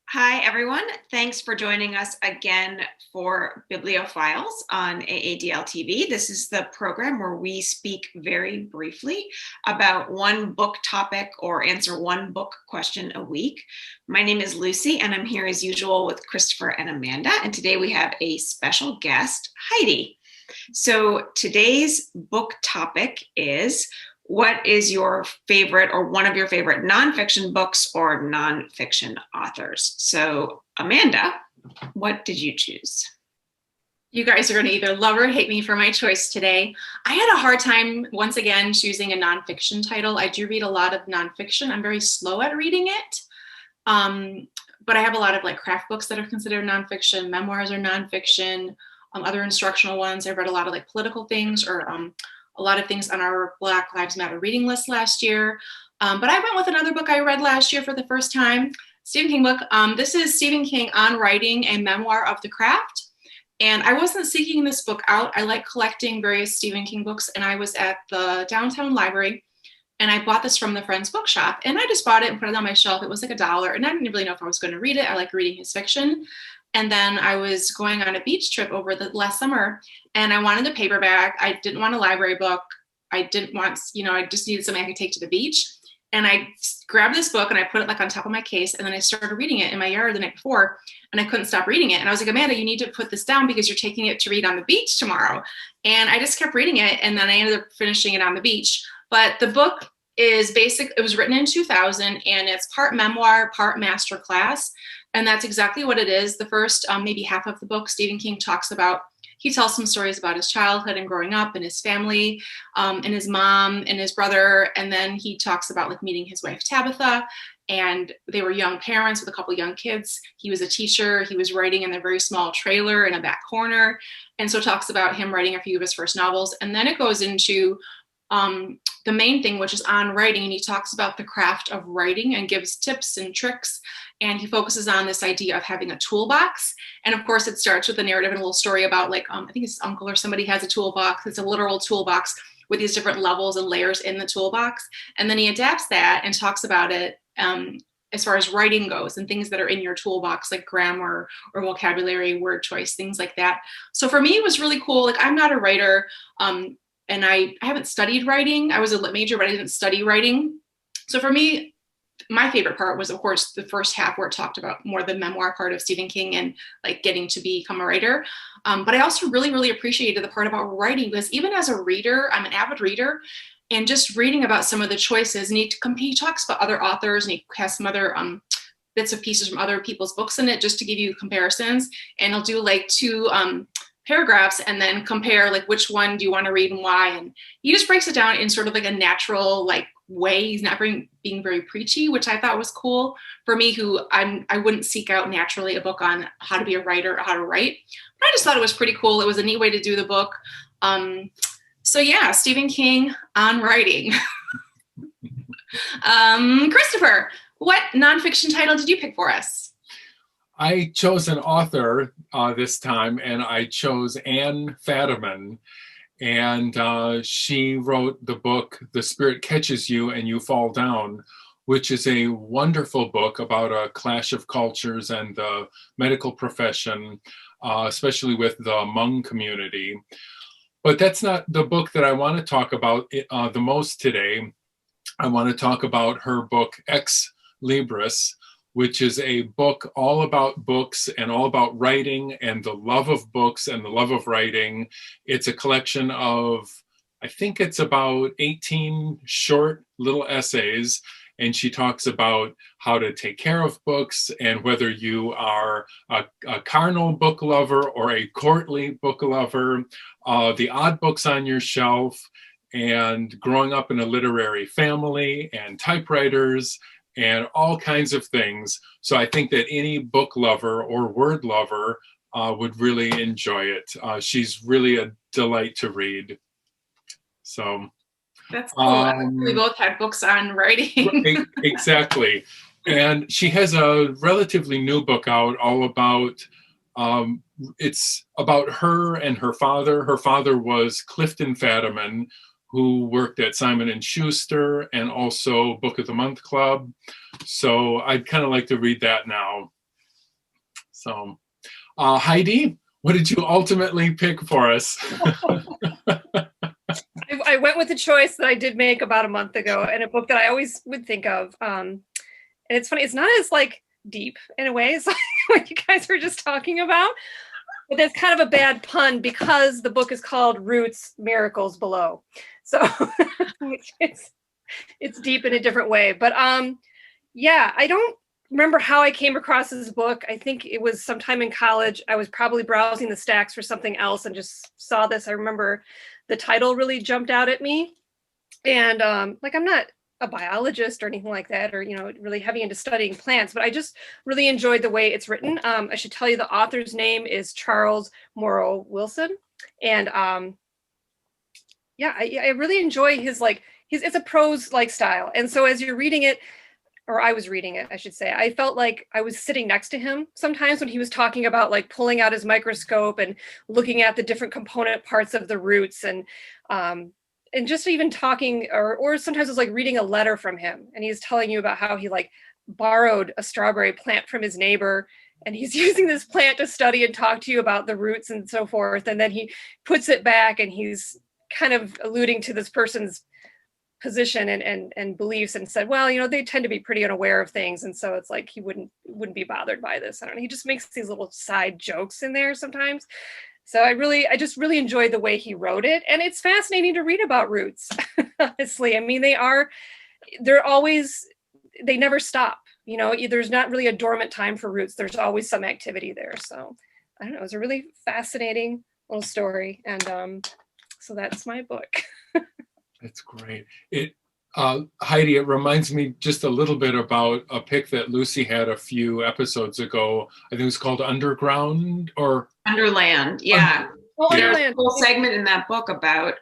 Hi, everyone. Thanks for joining us again for Biblio Files on AADL TV. This is the program where we speak very briefly about one book topic or answer one book question a week. My name is Lucy, and I'm here as usual with Christopher and Amanda. And today we have a special guest, Heidi. So today's book topic is, what is your favorite or one of your favorite nonfiction books or nonfiction authors? So Amanda, what did you choose? You guys are going to either love or hate me for my choice today. I had a hard time, once again, choosing a nonfiction title. I do read a lot of nonfiction. I'm very slow at reading it. But I have a lot of craft books that are considered nonfiction. Memoirs are nonfiction. Other instructional ones. I've read a lot of political things or a lot of things on our Black Lives Matter reading list last year. But I went with another book I read last year for the first time, Stephen King book. This is Stephen King on Writing, a Memoir of the Craft. And I wasn't seeking this book out. I like collecting various Stephen King books, and I was at the downtown library, and I bought this from the Friends Bookshop, and I just bought it and put it on my shelf. It was $1, and I didn't really know if I was going to read it. I like reading his fiction. And then I was going on a beach trip over the last summer, and I wanted a paperback. I didn't want a library book. I didn't want, I just needed something I could take to the beach. And I grabbed this book and I put it on top of my case. And then I started reading it in my yard the night before, and I couldn't stop reading it. And I was like, Amanda, you need to put this down because you're taking it to read on the beach tomorrow. And I just kept reading it. And then I ended up finishing it on the beach. But the book is basic. It was written in 2000, and it's part memoir, part master class. And that's exactly what it is. The first maybe half of the book, Stephen King he tells some stories about his childhood and growing up and his family and his mom and his brother. And then he talks about meeting his wife, Tabitha, and they were young parents with a couple young kids. He was a teacher. He was writing in a very small trailer in a back corner. And so it talks about him writing a few of his first novels. And then it goes into the main thing, which is on writing. And he talks about the craft of writing and gives tips and tricks. And he focuses on this idea of having a toolbox. And of course, it starts with a narrative and a little story about I think his uncle or somebody has a toolbox. It's a literal toolbox with these different levels and layers in the toolbox. And then he adapts that and talks about it as far as writing goes and things that are in your toolbox, like grammar or vocabulary, word choice, things like that. So for me, it was really cool. I'm not a writer. And I haven't studied writing. I was a lit major, but I didn't study writing. So for me, my favorite part was, of course, the first half where it talked about more the memoir part of Stephen King and getting to become a writer. But I also really, really appreciated the part about writing, because even as a reader, I'm an avid reader, and just reading about some of the choices. And he talks about other authors, and he has some other bits and pieces from other people's books in it, just to give you comparisons. And he'll do 2 paragraphs and then compare which one do you want to read and why. And he just breaks it down in sort of a natural way. He's not being very preachy, which I thought was cool for me, who I wouldn't seek out naturally a book on how to be a writer or how to write. But I just thought it was pretty cool. It was a neat way to do the book. So yeah, Stephen King on writing. Christopher, what nonfiction title did you pick for us? I chose an author this time, and I chose Anne Fadiman. And she wrote the book, The Spirit Catches You and You Fall Down, which is a wonderful book about a clash of cultures and the medical profession, especially with the Hmong community. But that's not the book that I want to talk about the most today. I want to talk about her book, Ex Libris, which is a book all about books and all about writing and the love of books and the love of writing. It's a collection of, I think it's about 18 short little essays. And she talks about how to take care of books and whether you are a carnal book lover or a courtly book lover, the odd books on your shelf, and growing up in a literary family and typewriters and all kinds of things. So I think that any book lover or word lover would really enjoy it. She's really a delight to read. So that's cool. We both had books on writing. Exactly. And she has a relatively new book out all about It's about her and her father. Her father was Clifton Fadiman, who worked at Simon and Schuster and also Book of the Month Club. So I'd kind of like to read that now. So, Heidi, what did you ultimately pick for us? I went with a choice that I did make about a month ago, and a book that I always would think of. And it's funny, it's not as like deep in a way as like what you guys were just talking about, but that's kind of a bad pun because the book is called Roots, Miracles Below. So it's deep in a different way. But yeah, I don't remember how I came across this book. I think it was sometime in college. I was probably browsing the stacks for something else and just saw this. I remember the title really jumped out at me. And like, I'm not a biologist or anything like that, or, you know, really heavy into studying plants, but I just really enjoyed the way it's written. I should tell you the author's name is Charles Morrow Wilson. And yeah, I really enjoy his, like, it's a prose like style. And so as you're reading it, or I was reading it, I should say, I felt like I was sitting next to him sometimes when he was talking about like pulling out his microscope and looking at the different component parts of the roots, and just even talking, or sometimes it's like reading a letter from him, and he's telling you about how he like borrowed a strawberry plant from his neighbor, and he's using this plant to study and talk to you about the roots and so forth. And then he puts it back and he's kind of alluding to this person's position and beliefs, and said, well, you know, they tend to be pretty unaware of things, and so it's like he wouldn't be bothered by this. I don't know, he just makes these little side jokes in there sometimes. So I just really enjoyed the way he wrote it, and it's fascinating to read about roots. Honestly, I mean, they never stop, you know. There's not really a dormant time for roots. There's always some activity there. So I don't know, it was a really fascinating little story, and so that's my book. That's great. Heidi, it reminds me just a little bit about a pick that Lucy had a few episodes ago. I think it was called Underground or Underland. Yeah. There's a whole segment in that book about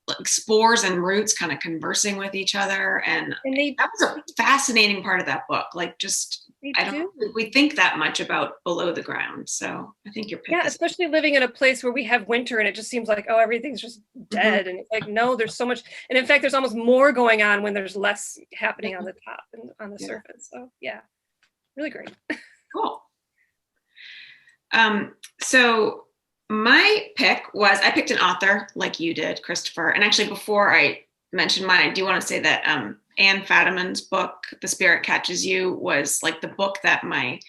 like spores and roots kind of conversing with each other, and that was a fascinating part of that book. Like, just I don't think we think that much about below the ground. So I think your pick. Yeah, especially living in a place where we have winter and it just seems like, oh, everything's just dead. Mm-hmm. And it's like, no, there's so much. And in fact, there's almost more going on when there's less happening on the top and on the surface. So yeah, really great. Cool. So my pick was, I picked an author like you did, Christopher. And actually, before I mention mine, I do want to say that Anne Fadiman's book, The Spirit Catches You, was like the book that my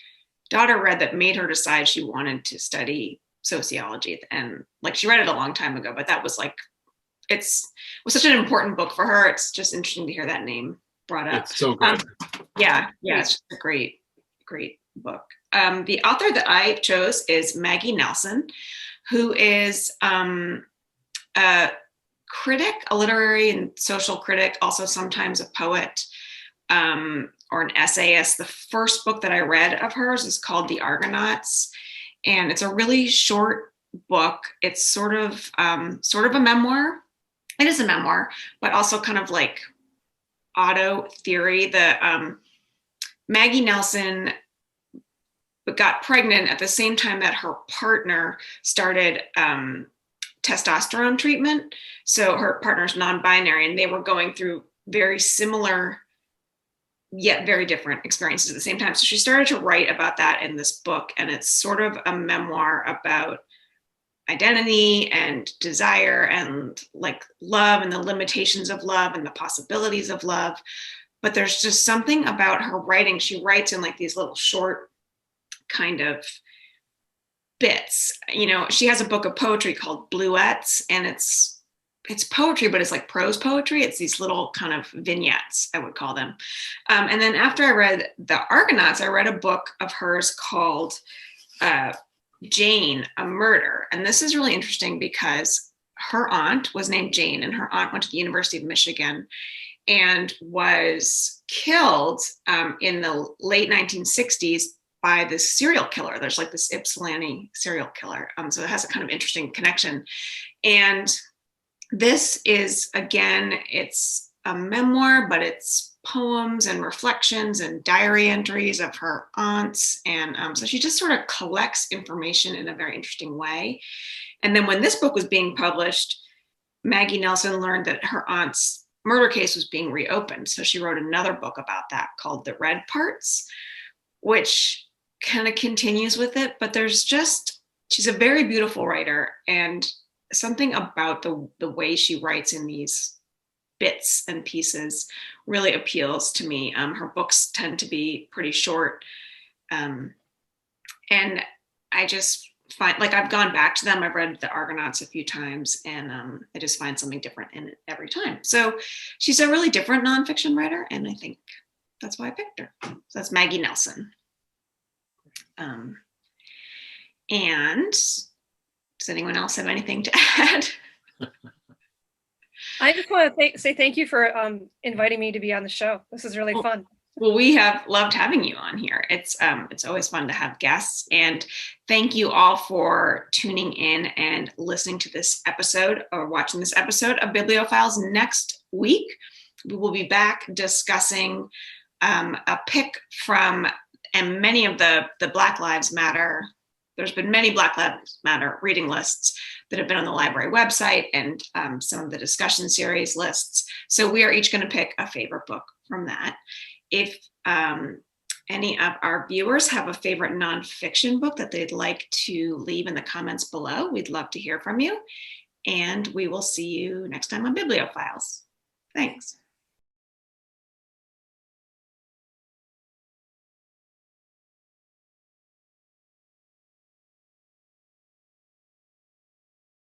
daughter read that made her decide she wanted to study sociology. And like, she read it a long time ago, but that was like, it was such an important book for her. It's just interesting to hear that name brought up. It's so good. Yeah, it's just a great book. The author that I chose is Maggie Nelson, who is a critic, a literary and social critic, also sometimes a poet or an essayist. The first book that I read of hers is called The Argonauts, and it's a really short book. It's sort of a memoir. It is a memoir, but also kind of like auto theory. Maggie Nelson got pregnant at the same time that her partner started testosterone treatment. So her partner's non-binary, and they were going through very similar yet very different experiences at the same time. So she started to write about that in this book, and it's sort of a memoir about identity and desire and like love and the limitations of love and the possibilities of love. But there's just something about her writing. She writes in like these little short kind of bits. You know, she has a book of poetry called Bluets, and it's poetry, but it's like prose poetry. It's these little kind of vignettes, I would call them. And then after I read The Argonauts, I read a book of hers called Jane, a Murder. And this is really interesting because her aunt was named Jane, and her aunt went to the University of Michigan and was killed in the late 1960s by this serial killer. There's like this Ypsilanti serial killer. So it has a kind of interesting connection. And this is, again, it's a memoir, but it's poems and reflections and diary entries of her aunts. And so she just sort of collects information in a very interesting way. And then when this book was being published, Maggie Nelson learned that her aunt's murder case was being reopened. So she wrote another book about that called The Red Parts, which kind of continues with it. But she's a very beautiful writer, and something about the way she writes in these bits and pieces really appeals to me. Her books tend to be pretty short. And I just find, like, I've gone back to them. I've read The Argonauts a few times, and I just find something different in it every time. So she's a really different nonfiction writer, and I think that's why I picked her. So that's Maggie Nelson. And does anyone else have anything to add? I just want to say thank you for inviting me to be on the show. This is really fun. Well, we have loved having you on here. It's always fun to have guests. And thank you all for tuning in and listening to this episode or watching this episode of Biblio Files. Next week, we will be back discussing a pick from, and many of the Black Lives Matter. There's been many Black Lives Matter reading lists that have been on the library website, and some of the discussion series lists. So we are each going to pick a favorite book from that. If any of our viewers have a favorite nonfiction book that they'd like to leave in the comments below, we'd love to hear from you. And we will see you next time on Biblio Files. Thanks.